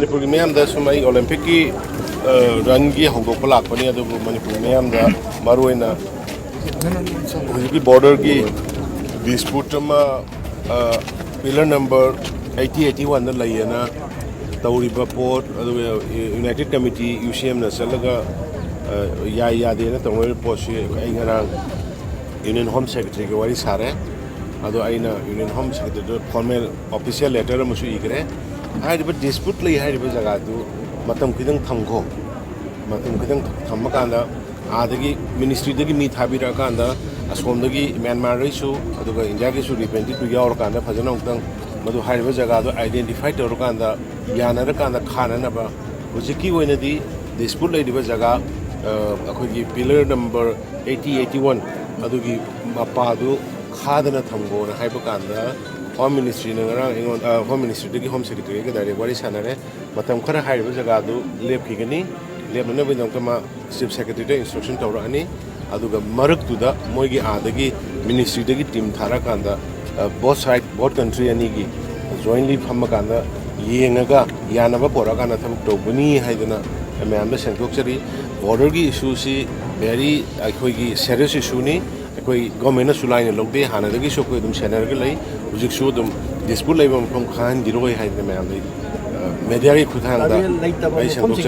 Manipur Mayam, that's my Olympic Rangi Hongo Polak, Manipur Mayam, the Maruina, border dispute pillar number 8081, the Layana, Tauriba Port, United Committee, UCM, Salaga, Yaya, the National Post, Union Home Secretary, Wari Sare, although I know Union Home Secretary, formal official letter, Musu Igre. I had a dispute, I had a Zagadu, Matam Kidang Tango, Matam Kidang Tamakanda, Adagi, Ministry de Habita Kanda, as from the Myanmar issue, Aduga Injaki should repent to Yorkanda, Pazanong, Madu Hariba Zagado, identified Orkanda, Yanarakanda Kananaba, was a key when the dispute lady was Zaga, pillar number 8081, Adugi Mapadu, Kadana Tango, and Hypokanda. Home Ministry, Home Ministry, Home Secretary, that is what is Hanare, but I'm quite a high with a gadu, Lep Higani, Lep Novitama, Chief Secretary, Instruction Taurani, Aduga Maruk to the Mogi Adagi, Ministry, Team Tarakanda, both side, both country and Nigi, jointly Pamakanda, Yenaga, Yanava Porakana, Tobuni, Haidana, a member Sankoksari, border issues, very serious issue. कोई government सुलाइन लोग दे हाना दगी show कोई तुम सेनर के लिए उजिक show तुम display level तुम खान दिरोगे है तो मैं आम मीडिया की खुदान दा भाई संतोष